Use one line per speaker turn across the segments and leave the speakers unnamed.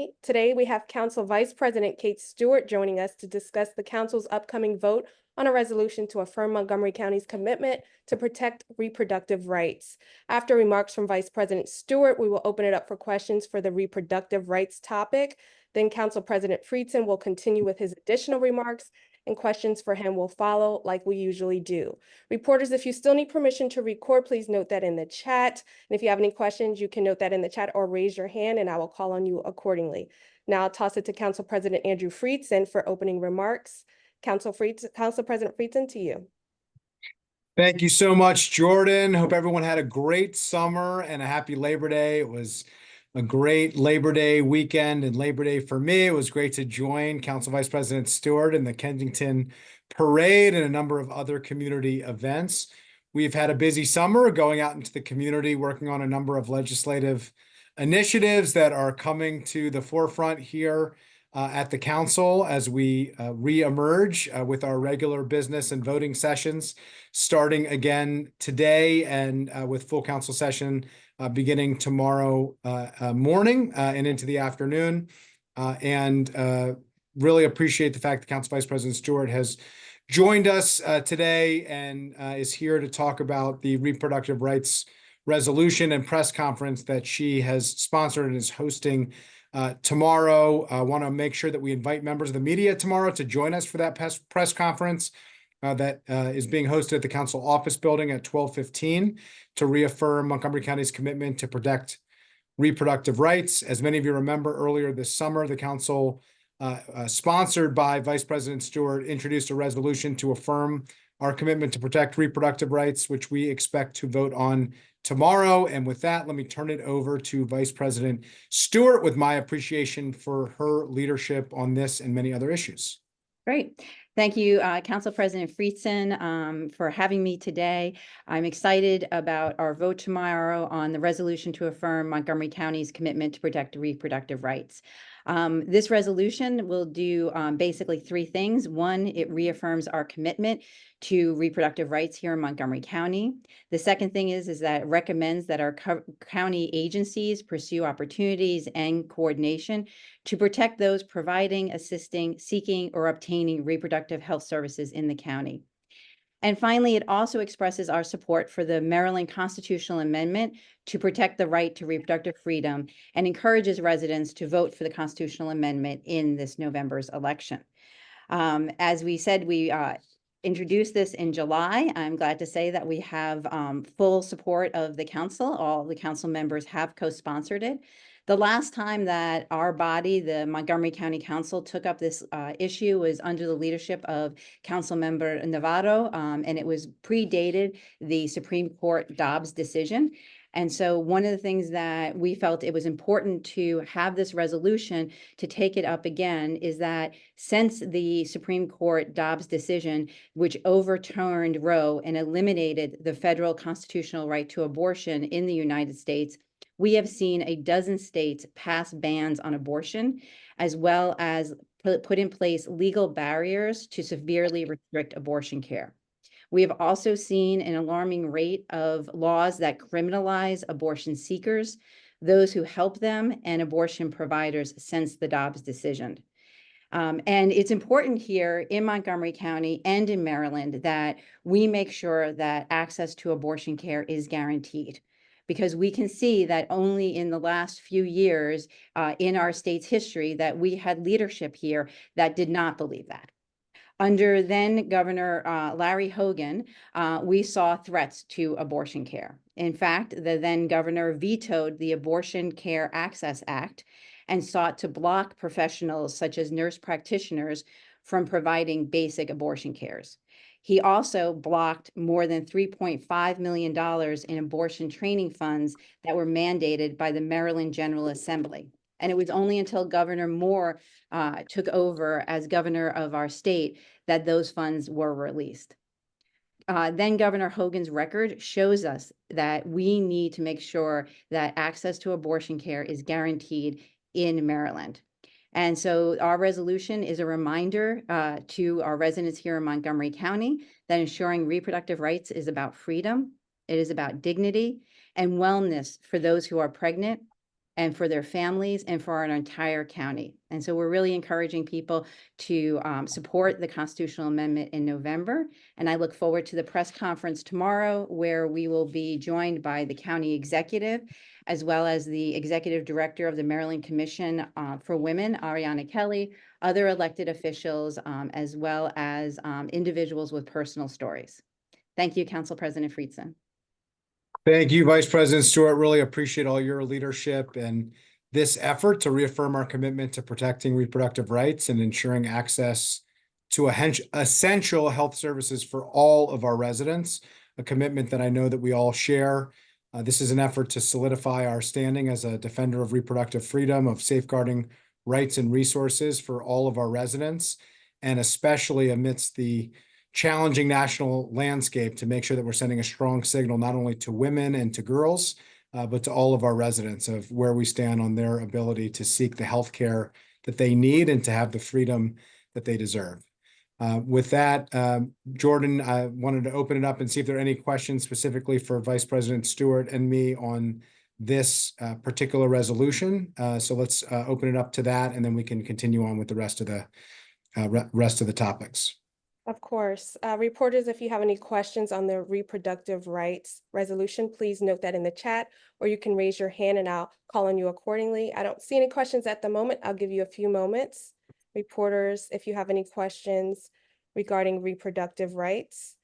County. Today, we have Council Vice President Kate Stewart joining us to discuss the Council's upcoming vote on a resolution to affirm Montgomery County's commitment to protect reproductive rights. After remarks from Vice President Stewart, we will open it up for questions for the reproductive rights topic. Then Council President Friedson will continue with his additional remarks, and questions for him will follow like we usually do. Reporters, if you still need permission to record, please note that in the chat. And if you have any questions, you can note that in the chat or raise your hand and I will call on you accordingly. Now I'll toss it to Council President Andrew Friedson for opening remarks. Council President Friedson, to you.
Thank you so much, Jordan. Hope everyone had a great summer and a happy Labor Day. It was a great Labor Day weekend and Labor Day for me. It was great to join Council Vice President Stewart in the Kensington Parade and a number of other community events. We've had a busy summer going out into the community, working on a number of legislative initiatives that are coming to the forefront here at the council as we re-emerge with our regular business and voting sessions starting again today and with full council session beginning tomorrow morning and into the afternoon. Really appreciate the fact that Council Vice President Stewart has joined us today and is here to talk about the reproductive rights resolution and press conference that she has sponsored and is hosting tomorrow. I want to make sure that we invite members of the media tomorrow to join us for that press conference that is being hosted at the council office building at 12:15 to reaffirm Montgomery County's commitment to protect reproductive rights. As many of you remember, earlier this summer, the council, sponsored by Vice President Stewart, introduced a resolution to affirm our commitment to protect reproductive rights, which we expect to vote on tomorrow. And with that, let me turn it over to Vice President Stewart with my appreciation for her leadership on this and many other issues.
Great. Thank you, Council President Friedson, for having me today. I'm excited about our vote tomorrow on the resolution to affirm Montgomery County's commitment to protect reproductive rights. This resolution will do basically three things. One, it reaffirms our commitment to reproductive rights here in Montgomery County. The second thing is that it recommends that our county agencies pursue opportunities and coordination to protect those providing, assisting, seeking, or obtaining reproductive health services in the county. And finally, it also expresses our support for the Maryland constitutional amendment to protect the right to reproductive freedom and encourages residents to vote for the constitutional amendment in this November's election. As we said, we introduced this in July. I'm glad to say that we have full support of the council. All the council members have co-sponsored it. The last time that our body, the Montgomery County Council, took up this issue was under the leadership of Councilmember Navarro, and it was predated the Supreme Court Dobbs decision. And so one of the things that we felt it was important to have this resolution to take it up again is that since the Supreme Court Dobbs decision, which overturned Roe and eliminated the federal constitutional right to abortion in the United States, we have seen a dozen states pass bans on abortion, as well as put in place legal barriers to severely restrict abortion care. We have also seen an alarming rate of laws that criminalize abortion seekers, those who help them, and abortion providers since the Dobbs decision. And it's important here in Montgomery County and in Maryland that we make sure that access to abortion care is guaranteed, because we can see that only in the last few years in our state's history that we had leadership here that did not believe that. Under then Governor Larry Hogan, we saw threats to abortion care. In fact, the then governor vetoed the Abortion Care Access Act and sought to block professionals such as nurse practitioners from providing basic abortion cares. He also blocked more than $3.5 million in abortion training funds that were mandated by the Maryland General Assembly. And it was only until Governor Moore took over as governor of our state that those funds were released. Then Governor Hogan's record shows us that we need to make sure that access to abortion care is guaranteed in Maryland. And so our resolution is a reminder to our residents here in Montgomery County that ensuring reproductive rights is about freedom, it is about dignity and wellness for those who are pregnant, and for their families and for our entire county. And so we're really encouraging people to support the constitutional amendment in November. And I look forward to the press conference tomorrow, where we will be joined by the county executive, as well as the executive director of the Maryland Commission for Women, Ariana Kelly, other elected officials, as well as individuals with personal stories. Thank you, Council President Friedson.
Thank you, Vice President Stewart. Really appreciate all your leadership and this effort to reaffirm our commitment to protecting reproductive rights and ensuring access to essential health services for all of our residents, a commitment that I know that we all share. This is an effort to solidify our standing as a defender of reproductive freedom, of safeguarding rights and resources for all of our residents, and especially amidst the challenging national landscape, to make sure that we're sending a strong signal not only to women and to girls, but to all of our residents of where we stand on their ability to seek the health care that they need and to have the freedom that they deserve. With that, Jordan, I wanted to open it up and see if there are any questions specifically for Vice President Stewart and me on this particular resolution. So let's open it up to that, and then we can continue on with the rest of the topics.
Of course. Reporters, if you have any questions on the reproductive rights resolution, please note that in the chat, or you can raise your hand and I'll call on you accordingly. I don't see any questions at the moment. I'll give you a few moments. Reporters, if you have any questions regarding reproductive rights,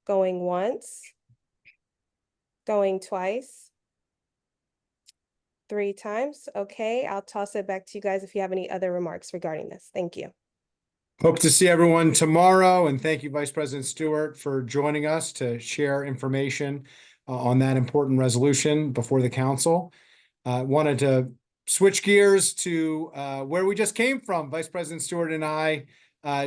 going once, going twice, 3 times. Okay, I'll toss it back to you guys if you have any other remarks regarding this. Thank you.
Hope to see everyone tomorrow, and thank you, Vice President Stewart, for joining us to share information on that important resolution before the council. Wanted to switch gears to where we just came from. Vice President Stewart and I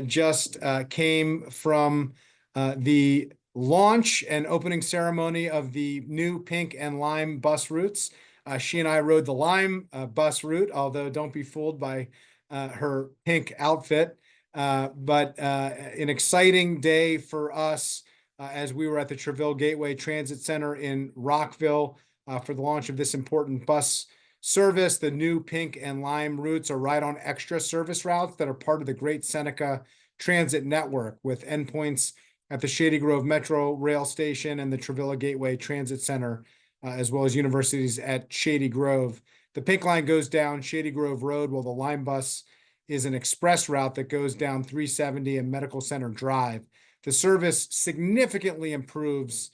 just came from the launch and opening ceremony of the new pink and lime bus routes. She and I rode the lime bus route, although don't be fooled by her pink outfit. But an exciting day for us as we were at the Treville Gateway Transit Center in Rockville for the launch of this important bus service. The new pink and lime routes are ride-on extra service routes that are part of the Great Seneca Transit Network, with endpoints at the Shady Grove Metro Rail Station and the Treville Gateway Transit Center, as well as universities at Shady Grove. The pink line goes down Shady Grove Road, while the lime bus is an express route that goes down 370 and Medical Center Drive. The service significantly improves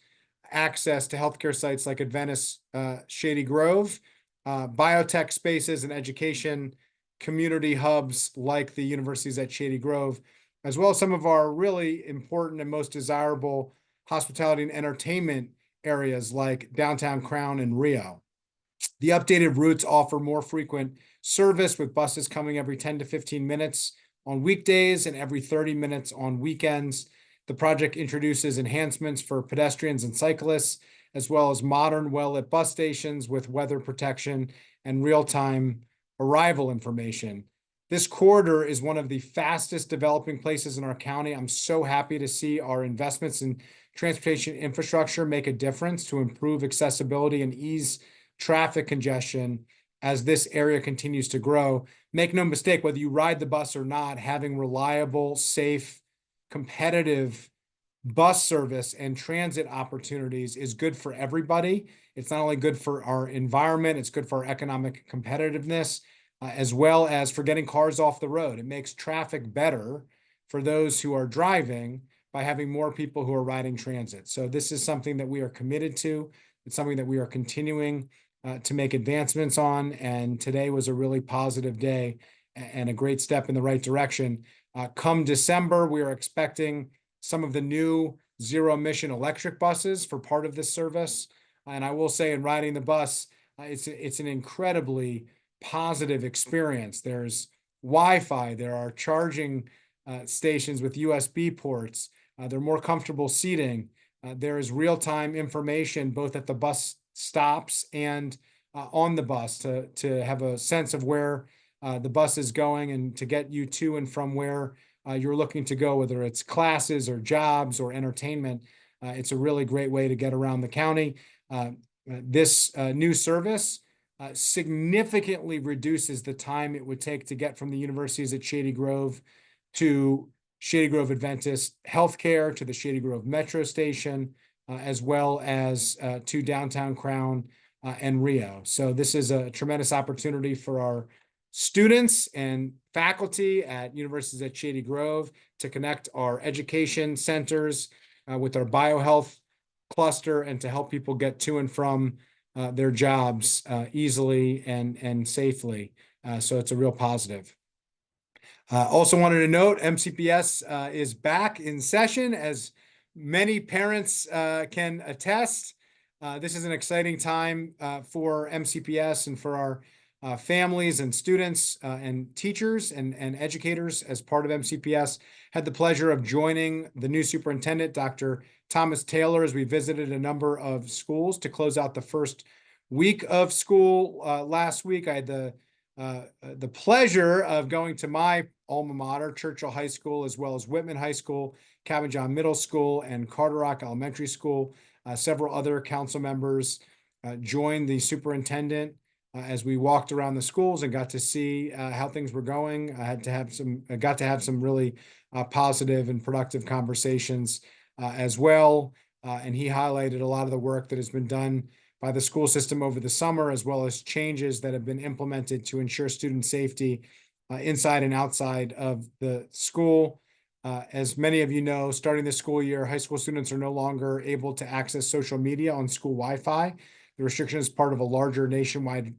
access to healthcare sites like Adventist Shady Grove, biotech spaces and education community hubs like the universities at Shady Grove, as well as some of our really important and most desirable hospitality and entertainment areas like downtown Crown and Rio. The updated routes offer more frequent service, with buses coming every 10 to 15 minutes on weekdays and every 30 minutes on weekends. The project introduces enhancements for pedestrians and cyclists, as well as modern, well-lit bus stations with weather protection and real-time arrival information. This corridor is one of the fastest developing places in our county. I'm so happy to see our investments in transportation infrastructure make a difference to improve accessibility and ease traffic congestion as this area continues to grow. Make no mistake, whether you ride the bus or not, having reliable, safe, competitive bus service and transit opportunities is good for everybody. It's not only good for our environment, it's good for our economic competitiveness, as well as for getting cars off the road. It makes traffic better for those who are driving by having more people who are riding transit. So this is something that we are committed to. It's something that we are continuing to make advancements on, and today was a really positive day and a great step in the right direction. Come December, we are expecting some of the new zero-emission electric buses for part of this service. And I will say, in riding the bus, it's an incredibly positive experience. There's Wi-Fi, there are charging stations with USB ports, there are more comfortable seating, there is real-time information both at the bus stops and on the bus to have a sense of where the bus is going and to get you to and from where you're looking to go, whether it's classes or jobs or entertainment. It's a really great way to get around the county. This new service significantly reduces the time it would take to get from the universities at Shady Grove to Shady Grove Adventist Healthcare, to the Shady Grove Metro Station, as well as to downtown Crown and Rio. So this is a tremendous opportunity for our students and faculty at universities at Shady Grove to connect our education centers with our biohealth cluster and to help people get to and from their jobs easily and safely. So it's a real positive. Also wanted to note, MCPS is back in session, as many parents can attest. This is an exciting time for MCPS and for our families and students and teachers and educators as part of MCPS. Had the pleasure of joining the new superintendent, Dr. Thomas Taylor, as we visited a number of schools to close out the first week of school last week. I had the pleasure of going to my alma mater, Churchill High School, as well as Whitman High School, Cabot John Middle School, and Carter Rock Elementary School. Several other council members joined the superintendent as we walked around the schools and got to see how things were going. I got to have some really positive and productive conversations as well. And he highlighted a lot of the work that has been done by the school system over the summer, as well as changes that have been implemented to ensure student safety inside and outside of the school. As many of you know, starting this school year, high school students are no longer able to access social media on school Wi-Fi. The restriction is part of a larger nationwide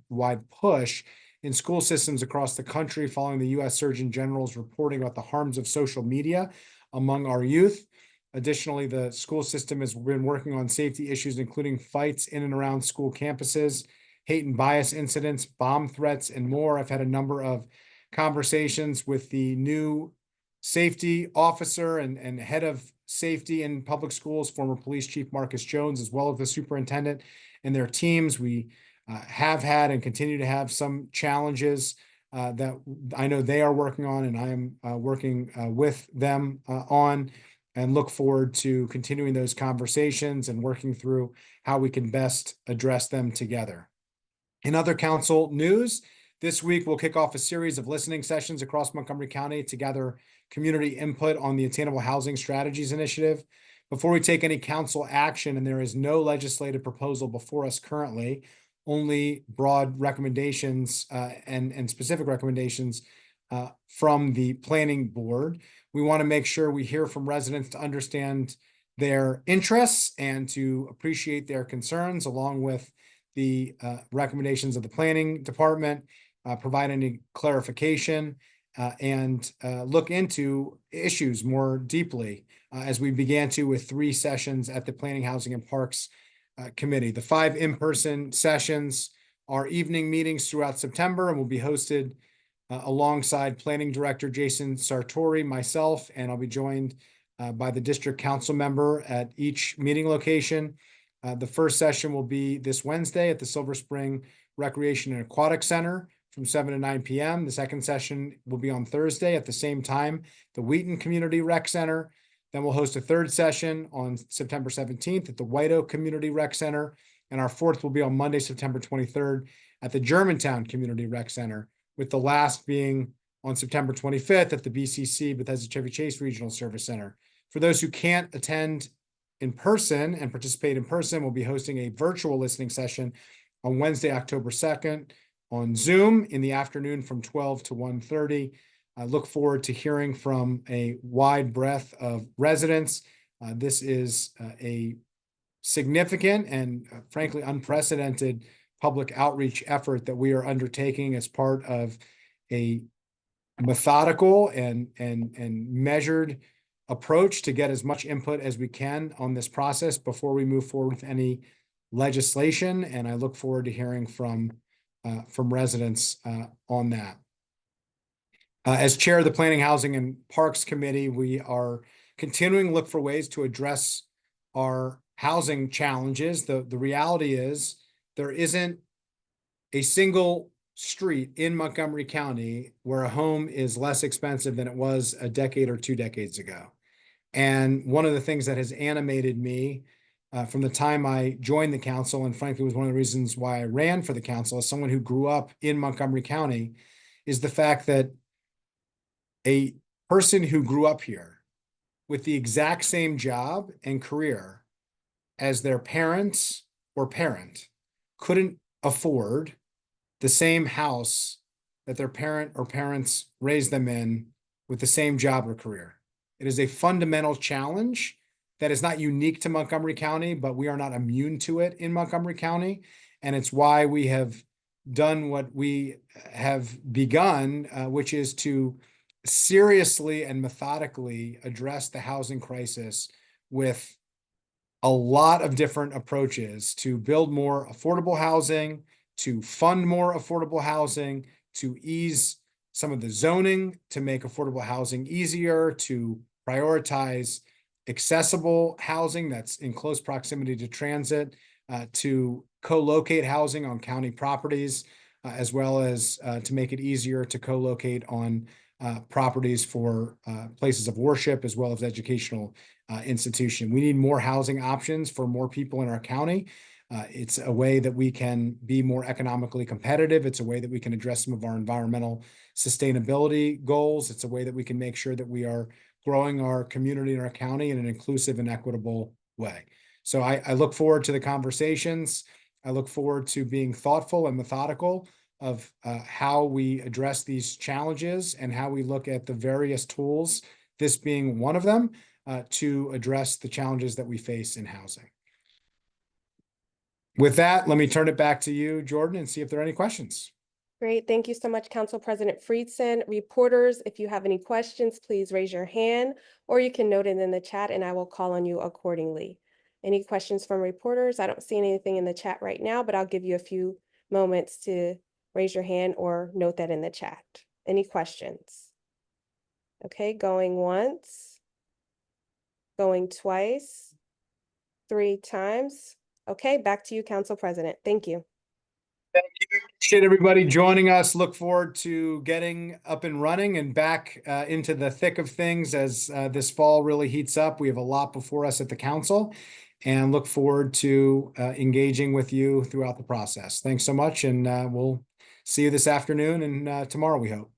push in school systems across the country following the U.S. Surgeon General's reporting about the harms of social media among our youth. Additionally, the school system has been working on safety issues, including fights in and around school campuses, hate and bias incidents, bomb threats, and more. I've had a number of conversations with the new safety officer and head of safety in public schools, former police chief Marcus Jones, as well as the superintendent and their teams. We have had and continue to have some challenges that I know they are working on, and I am working with them on, and look forward to continuing those conversations and working through how we can best address them together. In other council news, this week we'll kick off a series of listening sessions across Montgomery County to gather community input on the Attainable Housing Strategies initiative. Before we take any council action, and there is no legislative proposal before us currently, only broad recommendations and specific recommendations from the planning board. We want to make sure we hear from residents to understand their interests and to appreciate their concerns, along with the recommendations of the planning department, provide any clarification, and look into issues more deeply, as we began to with 3 sessions at the Planning, Housing, and Parks Committee. The 5 in-person sessions are evening meetings throughout September and will be hosted alongside Planning Director Jason Sartori, myself, and I'll be joined by the district council member at each meeting location. The first session will be this Wednesday at the Silver Spring Recreation and Aquatic Center from 7 to 9 p.m. The second session will be on Thursday at the same time, the Wheaton Community Rec Center. Then we'll host a third session on September 17th at the White Oak Community Rec Center. And our fourth will be on Monday, September 23rd at the Germantown Community Rec Center, with the last being on September 25th at the BCC Bethesda Chevy Chase Regional Service Center. For those who can't attend in person and participate in person, we'll be hosting a virtual listening session on Wednesday, October 2nd on Zoom in the afternoon from 12 to 1:30. I look forward to hearing from a wide breadth of residents. This is a significant and frankly unprecedented public outreach effort that we are undertaking as part of a methodical and measured approach to get as much input as we can on this process before we move forward with any legislation. And I look forward to hearing from residents on that. As chair of the Planning, Housing, and Parks Committee, we are continuing to look for ways to address our housing challenges. The reality is there isn't a single street in Montgomery County where a home is less expensive than it was a decade or 2 decades ago. And one of the things that has animated me from the time I joined the council, and frankly was one of the reasons why I ran for the council as someone who grew up in Montgomery County, is the fact that a person who grew up here with the exact same job and career as their parents or parent couldn't afford the same house that their parent or parents raised them in with the same job or career. It is a fundamental challenge that is not unique to Montgomery County, but we are not immune to it in Montgomery County. And it's why we have done what we have begun, which is to seriously and methodically address the housing crisis with a lot of different approaches to build more affordable housing, to fund more affordable housing, to ease some of the zoning, to make affordable housing easier, to prioritize accessible housing that's in close proximity to transit, to co-locate housing on county properties, as well as to make it easier to co-locate on properties for places of worship, as well as educational institution. We need more housing options for more people in our county. It's a way that we can be more economically competitive. It's a way that we can address some of our environmental sustainability goals. It's a way that we can make sure that we are growing our community and our county in an inclusive and equitable way. So I look forward to the conversations. I look forward to being thoughtful and methodical of how we address these challenges and how we look at the various tools, this being one of them, to address the challenges that we face in housing. With that, let me turn it back to you, Jordan, and see if there are any questions.
Great. Thank you so much, Council President Friedson. Reporters, if you have any questions, please raise your hand, or you can note it in the chat and I will call on you accordingly. Any questions from reporters? I don't see anything in the chat right now, but I'll give you a few moments to raise your hand or note that in the chat. Any questions? Okay, going once, going twice, 3 times. Okay, back to you, Council President. Thank you.
Thank you. Appreciate everybody joining us. Look forward to getting up and running and back into the thick of things as this fall really heats up. We have a lot before us at the council and look forward to engaging with you throughout the process. Thanks so much, and we'll see you this afternoon and tomorrow, we hope.